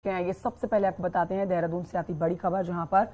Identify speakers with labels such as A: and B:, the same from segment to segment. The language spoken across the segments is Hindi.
A: ये सबसे पहले आपको बताते हैं देहरादून से आती बड़ी खबर, जहां पर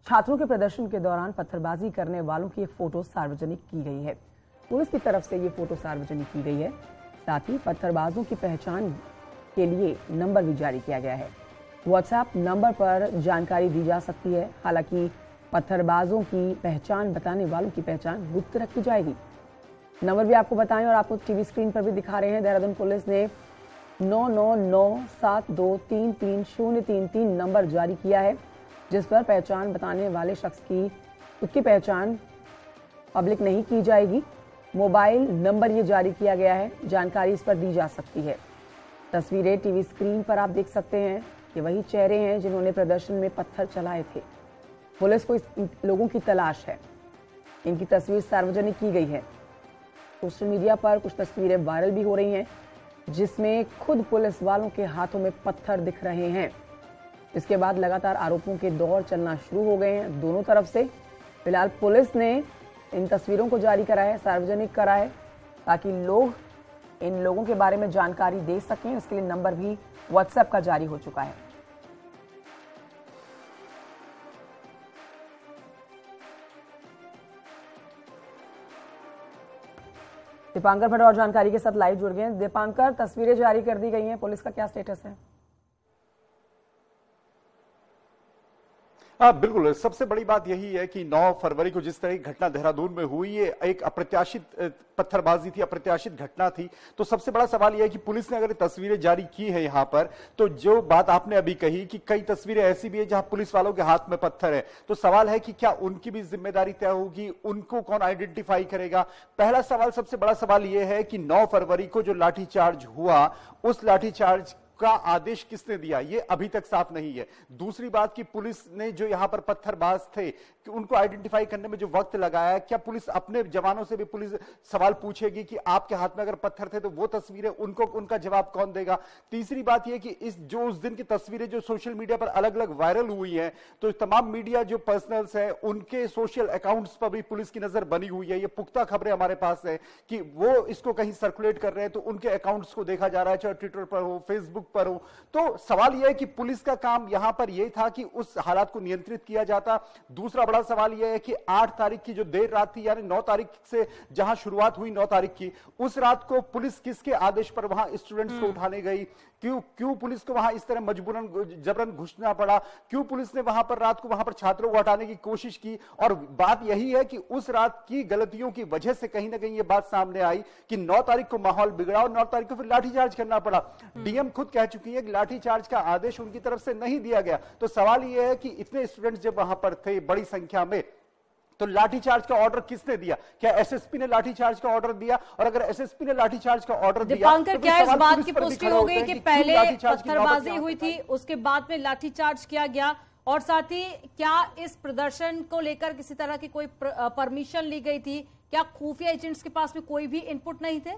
A: छात्रों के प्रदर्शन के दौरान पत्थरबाजी करने वालों की एक फोटो सार्वजनिक की गई है। पुलिस की तरफ से ये फोटो सार्वजनिक की गई है। साथ ही पत्थरबाजों की पहचान के लिए नंबर भी जारी किया गया है। व्हाट्सएप नंबर पर जानकारी दी जा सकती है। हालांकि पत्थरबाजों की पहचान बताने वालों की पहचान गुप्त रखी जाएगी। नंबर भी आपको बताएं और आपको टीवी स्क्रीन पर भी दिखा रहे हैं। देहरादून पुलिस ने 9997233033 नंबर जारी किया है, जिस पर पहचान बताने वाले शख्स की उसकी पहचान पब्लिक नहीं की जाएगी। मोबाइल नंबर ये जारी किया गया है, जानकारी इस पर दी जा सकती है। तस्वीरें टीवी स्क्रीन पर आप देख सकते हैं कि वही चेहरे हैं जिन्होंने प्रदर्शन में पत्थर चलाए थे। पुलिस को इन लोगों की तलाश है। इनकी तस्वीर सार्वजनिक की गई है। सोशल मीडिया पर कुछ तस्वीरें वायरल भी हो रही हैं, जिसमें खुद पुलिस वालों के हाथों में पत्थर दिख रहे हैं। इसके बाद लगातार आरोपों के दौर चलना शुरू हो गए हैं दोनों तरफ से। फिलहाल पुलिस ने इन तस्वीरों को जारी करा है, सार्वजनिक करा है, ताकि लोग इन लोगों के बारे में जानकारी दे सकें। इसके लिए नंबर भी व्हाट्सएप का जारी हो चुका है। दीपांकर भट्ट और जानकारी के साथ लाइव जुड़ गए हैं। दीपांकर, तस्वीरें जारी कर दी गई हैं, पुलिस का क्या स्टेटस है?
B: हाँ बिल्कुल, सबसे बड़ी बात यही है कि 9 फरवरी को जिस तरह की घटना देहरादून में हुई, ये एक अप्रत्याशित पत्थरबाजी थी, अप्रत्याशित घटना थी। तो सबसे बड़ा सवाल यह है कि पुलिस ने अगर तस्वीरें जारी की है यहाँ पर, तो जो बात आपने अभी कही कि कई तस्वीरें ऐसी भी है जहां पुलिस वालों के हाथ में पत्थर है, तो सवाल है कि क्या उनकी भी जिम्मेदारी तय होगी, उनको कौन आइडेंटिफाई करेगा? पहला सवाल, सबसे बड़ा सवाल यह है कि 9 फरवरी को जो लाठीचार्ज हुआ, उस लाठीचार्ज का आदेश किसने दिया, ये अभी तक साफ नहीं है। दूसरी बात कि पुलिस ने जो यहां पर पत्थरबाज थे कि उनको आइडेंटिफाई करने में जो वक्त लगाया, क्या पुलिस अपने जवानों से भी पुलिस सवाल पूछेगी कि आपके हाथ में अगर पत्थर थे तो वो तस्वीरें उनको उनका जवाब कौन देगा? तीसरी बात यह कि इस जो उस दिन की तस्वीरें जो सोशल मीडिया पर अलग अलग वायरल हुई हैं, तो तमाम मीडिया जो पर्सनल्स हैं उनके सोशल अकाउंट्स पर भी पुलिस की नजर बनी हुई है। ये पुख्ता खबरें हमारे पास है कि वो इसको कहीं सर्कुलेट कर रहे हैं, तो उनके अकाउंट्स को देखा जा रहा है, चाहे ट्विटर पर हो, फेसबुक पर हो। तो सवाल यह है कि पुलिस का काम यहां पर यह था कि उस हालात को नियंत्रित किया जाता। दूसरा बड़ा सवाल यह है कि 8 तारीख की जो देर रात थी, यानी 9 तारीख से जहां शुरुआत हुई 9 तारीख की, उस रात को पुलिस किसके आदेश पर वहां स्टूडेंट्स को उठाने गई? क्यों पुलिस को वहां इस तरह मजबूरन जबरन घुसना पड़ा? क्यों पुलिस ने वहां पर रात को वहां पर छात्रों को हटाने की कोशिश की? और बात यही है कि उस रात की गलतियों की वजह से कहीं ना कहीं यह बात सामने आई कि 9 तारीख को माहौल बिगड़ा और 9 तारीख को फिर लाठीचार्ज करना पड़ा। डीएम खुद कह चुकी है कि लाठीचार्ज का आदेश उनकी तरफ से नहीं दिया गया। तो सवाल यह है कि इतने स्टूडेंट्स जब वहां पर थे बड़ी संख्या में, तो लाठीचार्ज का ऑर्डर किसने दिया? क्या एसएसपी ने लाठीचार्ज का ऑर्डर दिया? और अगर एसएसपी ने लाठीचार्ज का ऑर्डर दिया,
C: दीपांकर, क्या इस बात की पुष्टि हो गई कि पहले पत्थरबाजी हुई थी, उसके बाद में लाठीचार्ज किया गया? और साथ ही क्या इस प्रदर्शन को लेकर किसी तरह की कोई परमिशन ली गई थी? क्या खुफिया एजेंट्स के पास में कोई भी इनपुट नहीं थे?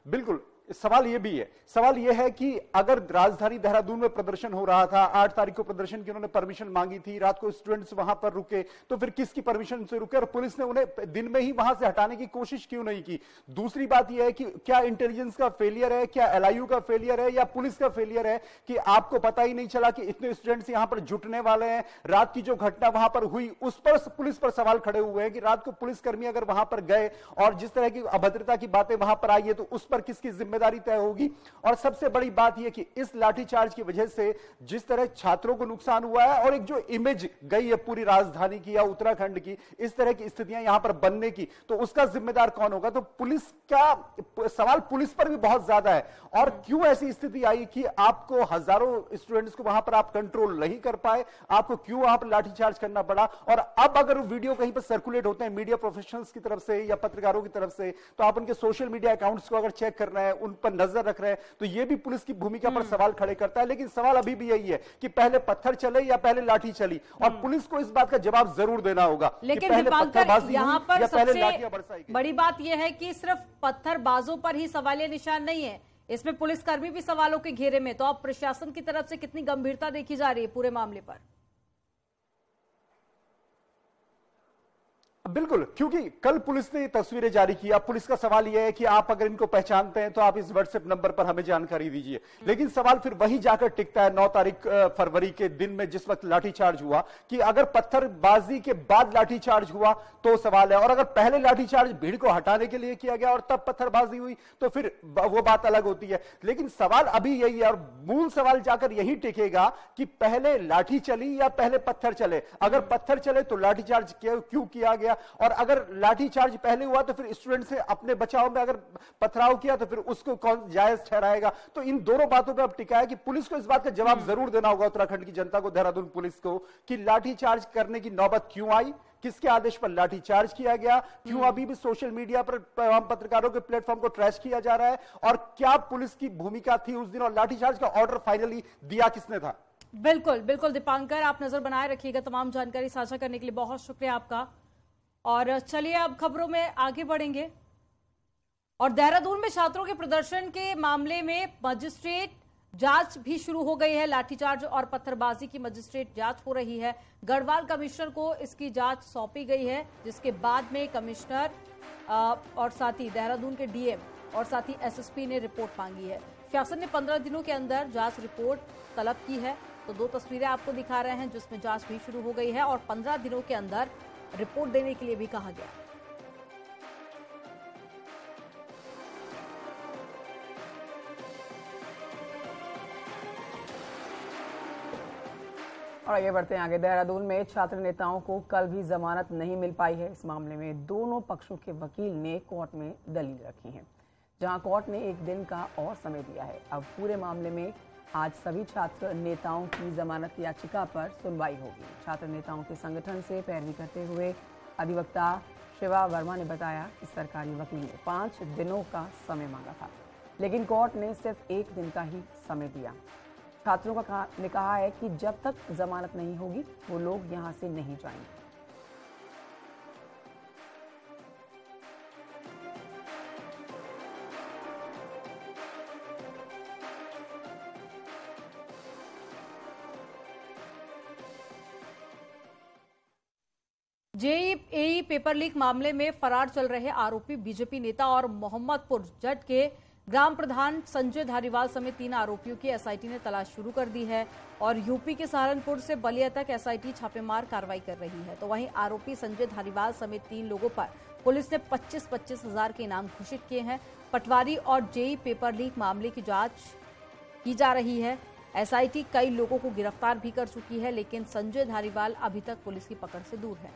B: बिल्कुल, सवाल यह भी है, सवाल यह है कि अगर राजधानी देहरादून में प्रदर्शन हो रहा था, 8 तारीख को प्रदर्शन की उन्होंने परमिशन मांगी थी, रात को स्टूडेंट्स वहां पर रुके, तो फिर किसकी परमिशन से रुके और पुलिस ने उन्हें दिन में ही वहां से हटाने की कोशिश क्यों नहीं की? दूसरी बात यह है कि क्या इंटेलिजेंस का फेलियर है, क्या एलआईयू का फेलियर है, या पुलिस का फेलियर है कि आपको पता ही नहीं चला कि इतने स्टूडेंट्स यहां पर जुटने वाले हैं? रात की जो घटना वहां पर हुई, उस पर पुलिस पर सवाल खड़े हुए हैं कि रात को पुलिसकर्मी अगर वहां पर गए और जिस तरह की अभद्रता की बातें वहां पर आई है, तो उस पर किसकी जिम्मेदारी तय होगी? और सबसे बड़ी बात यह कि इस लाठीचार्ज की वजह से जिस तरह छात्रों को नुकसान हुआ है और एक जो इमेज गई है पूरी राजधानी की या उत्तराखंड की, इस तरह की स्थितियां यहां पर बनने की, तो उसका जिम्मेदार कौन होगा? तो पुलिस का सवाल पुलिस पर भी बहुत ज्यादा है। और क्यों ऐसी स्थिति आई कि आपको हजारों स्टूडेंट्स को वहां पर आप कंट्रोल नहीं कर पाए? आपको क्यों वहां पर लाठीचार्ज करना पड़ा? और अब अगर वीडियो कहीं पर सर्कुलेट होते हैं मीडिया प्रोफेशनल्स की तरफ से या पत्रकारों की तरफ से, तो आप उनके सोशल मीडिया अकाउंट्स को अगर चेक कर रहे हैं, उन पर नजर रख रहे हैं, तो यह भी पुलिस की भूमिका पर सवाल खड़े करता है। लेकिन सवाल अभी भी यही है कि पहले पत्थर चले या पहले लाठी चली, और पुलिस को इस बात का जवाब जरूर देना होगा।
C: लेकिन दीपांकर, यहाँ पर सबसे बड़ी बात यह है कि सिर्फ पत्थरबाजों पर ही सवालिया निशान नहीं है, इसमें पुलिसकर्मी भी सवालों के घेरे में। तो अब प्रशासन की तरफ से कितनी गंभीरता देखी जा रही है पूरे मामले पर?
B: बिल्कुल, क्योंकि कल पुलिस ने ये तस्वीरें जारी की। अब पुलिस का सवाल यह है कि आप अगर इनको पहचानते हैं तो आप इस व्हाट्सएप नंबर पर हमें जानकारी दीजिए। लेकिन सवाल फिर वही जाकर टिकता है 9 तारीख फरवरी के दिन में, जिस वक्त लाठीचार्ज हुआ, कि अगर पत्थरबाजी के बाद लाठीचार्ज हुआ तो सवाल है, और अगर पहले लाठीचार्ज भीड़ को हटाने के लिए किया गया और तब पत्थरबाजी हुई तो फिर वो बात अलग होती है। लेकिन सवाल अभी यही है, और मूल सवाल जाकर यही टिकेगा कि पहले लाठी चली या पहले पत्थर चले। अगर पत्थर चले तो लाठीचार्ज क्यों किया गया, और अगर लाठीचार्ज पहले हुआ तो फिर स्टूडेंट से अपने बचाव में अगर पथराव किया तो फिर उसको कौन जायज ठहराएगा। तो इन दोनों बातों पे अब टिका है कि पुलिस को इस बात का जवाब जरूर देना होगा, उत्तराखंड की जनता को, देहरादून पुलिस को, कि लाठीचार्ज करने की नौबत क्यों आई, किसके आदेश पर लाठीचार्ज किया गया, क्यों अभी भी सोशल मीडिया पर पत्रकारों के प्लेटफॉर्म को ट्रैश किया जा रहा है, और क्या पुलिस की भूमिका थी उस दिन, और लाठीचार्ज का ऑर्डर फाइनली दिया किसने था।
C: बिल्कुल बिल्कुल दीपांकर, आप नजर बनाए रखिएगा। तमाम जानकारी साझा करने के लिए बहुत शुक्रिया आपका। और चलिए अब खबरों में आगे बढ़ेंगे। और देहरादून में छात्रों के प्रदर्शन के मामले में मजिस्ट्रेट जांच भी शुरू हो गई है। लाठीचार्ज और पत्थरबाजी की मजिस्ट्रेट जांच हो रही है। गढ़वाल कमिश्नर को इसकी जांच सौंपी गई है, जिसके बाद में कमिश्नर और साथ ही देहरादून के डीएम और साथ ही एसएसपी ने रिपोर्ट मांगी है। शासन ने 15 दिनों के अंदर जांच रिपोर्ट तलब की है। तो 2 तस्वीरें आपको दिखा रहे हैं जिसमें जांच भी शुरू हो गई है और 15 दिनों के अंदर रिपोर्ट देने के लिए भी कहा गया।
A: और आगे बढ़ते हैं आगे। देहरादून में छात्र नेताओं को कल भी जमानत नहीं मिल पाई है। इस मामले में दोनों पक्षों के वकील ने कोर्ट में दलील रखी है, जहां कोर्ट ने 1 दिन का और समय दिया है। अब पूरे मामले में आज सभी छात्र नेताओं की जमानत याचिका पर सुनवाई होगी। छात्र नेताओं के संगठन से पैरवी करते हुए अधिवक्ता शिवा वर्मा ने बताया कि सरकारी वकील ने 5 दिनों का समय मांगा था, लेकिन कोर्ट ने सिर्फ 1 दिन का ही समय दिया। छात्रों ने कहा है कि जब तक जमानत नहीं होगी वो लोग यहां से नहीं जाएंगे।
C: जेईई पेपर लीक मामले में फरार चल रहे आरोपी बीजेपी नेता और मोहम्मदपुर जट के ग्राम प्रधान संजय धारीवाल समेत 3 आरोपियों की एसआईटी ने तलाश शुरू कर दी है और यूपी के सहारनपुर से बलिया तक एसआईटी छापेमार कार्रवाई कर रही है। तो वहीं आरोपी संजय धारीवाल समेत 3 लोगों पर पुलिस ने 25-25 हजार के इनाम घोषित किए हैं। पटवारी और जेईई पेपर लीक मामले की जांच की जा रही है। एसआईटी कई लोगों को गिरफ्तार भी कर चुकी है, लेकिन संजय धारीवाल अभी तक पुलिस की पकड़ से दूर है।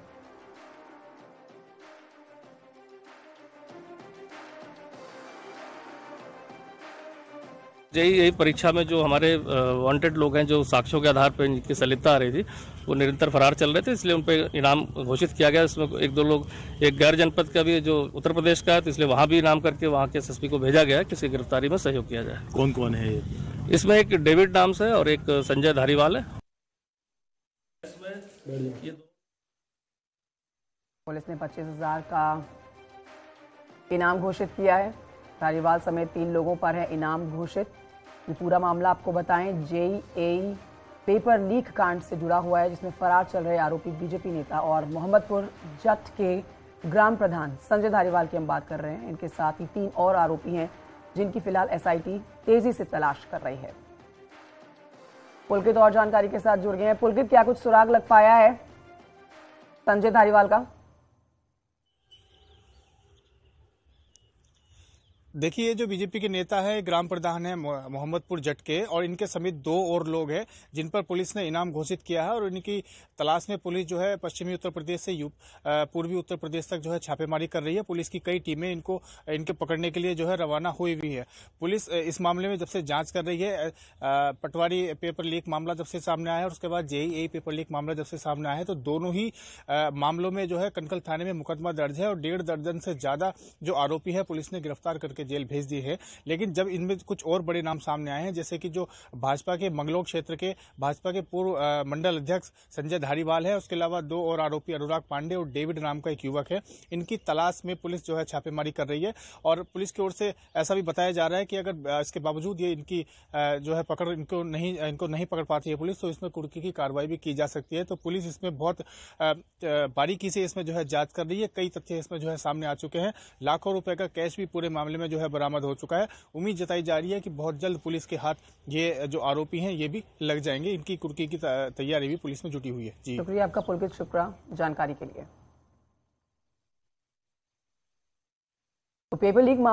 D: यही परीक्षा में जो हमारे वांटेड लोग हैं, जो साक्ष्यों के आधार पर इनकी संलिप्तता आ रही थी, वो निरंतर फरार चल रहे थे, इसलिए उन पर इनाम घोषित किया गया। इसमें 1-2 लोग, एक गैर जनपद का भी जो उत्तर प्रदेश का है, तो इसलिए वहाँ भी इनाम करके वहाँ के एसएसपी को भेजा गया है कि इसकी गिरफ्तारी में सहयोग किया जाए।
E: कौन कौन है ये?
D: इसमें एक डेविड नाम से और एक संजय धारीवाल है।
A: पुलिस ने 25,000 का इनाम घोषित किया है। धारीवाल समेत 3 लोगों पर है इनाम घोषित। ये पूरा मामला आपको बताएं, जेईई पेपर लीक कांड से जुड़ा हुआ है, जिसमें फरार चल रहे आरोपी बीजेपी नेता और मोहम्मदपुर जट के ग्राम प्रधान संजय धारीवाल की हम बात कर रहे हैं। इनके साथ ही 3 और आरोपी हैं, जिनकी फिलहाल एसआईटी तेजी से तलाश कर रही है। पुलकित और जानकारी के साथ जुड़ गए हैं। पुलकित, क्या कुछ सुराग लग पाया है संजय धारीवाल का?
E: देखिए, ये जो बीजेपी के नेता है, ग्राम प्रधान है मोहम्मदपुर जट के, और इनके समेत 2 और लोग हैं जिन पर पुलिस ने इनाम घोषित किया है, और इनकी तलाश में पुलिस जो है पश्चिमी उत्तर प्रदेश से पूर्वी उत्तर प्रदेश तक जो है छापेमारी कर रही है। पुलिस की कई टीमें इनके पकड़ने के लिए जो है रवाना हुई हुई है। पुलिस इस मामले में जब से जांच कर रही है, पटवारी पेपर लीक मामला जब से सामने आया और उसके बाद जेईई पेपर लीक मामला जब से सामने आया है, तो दोनों ही मामलों में जो है कनकल थाने में मुकदमा दर्ज है और 1.5 दर्जन से ज्यादा जो आरोपी है पुलिस ने गिरफ्तार करके करके जेल भेज दी है। लेकिन जब इनमें कुछ और बड़े नाम सामने आए हैं, जैसे कि जो भाजपा के मंगलोक क्षेत्र के भाजपा के पूर्व मंडल अध्यक्ष संजय धारीवाल है, उसके अलावा 2 और आरोपी अनुराग पांडे और डेविड नाम का एक युवक है, इनकी तलाश में पुलिस जो है छापेमारी कर रही है। और पुलिस की ओर से ऐसा भी बताया जा रहा है कि अगर इसके बावजूद ये इनकी जो है पकड़ इनको नहीं पकड़ पाती है पुलिस, तो इसमें कुर्की की कार्रवाई भी की जा सकती है। तो पुलिस इसमें बहुत बारीकी से इसमें जो है जांच कर रही है। कई तथ्य इसमें जो है सामने आ चुके हैं। लाखों रुपए का कैश भी पूरे मामले में जो है बरामद हो चुका है। उम्मीद जताई जा रही है कि बहुत जल्द पुलिस के हाथ ये जो आरोपी हैं ये भी लग जाएंगे। इनकी कुर्की की तैयारी भी पुलिस में जुटी हुई है। जी
A: शुक्रिया आपका पुलकित शुक्ला जानकारी के लिए। तो पेपर लीक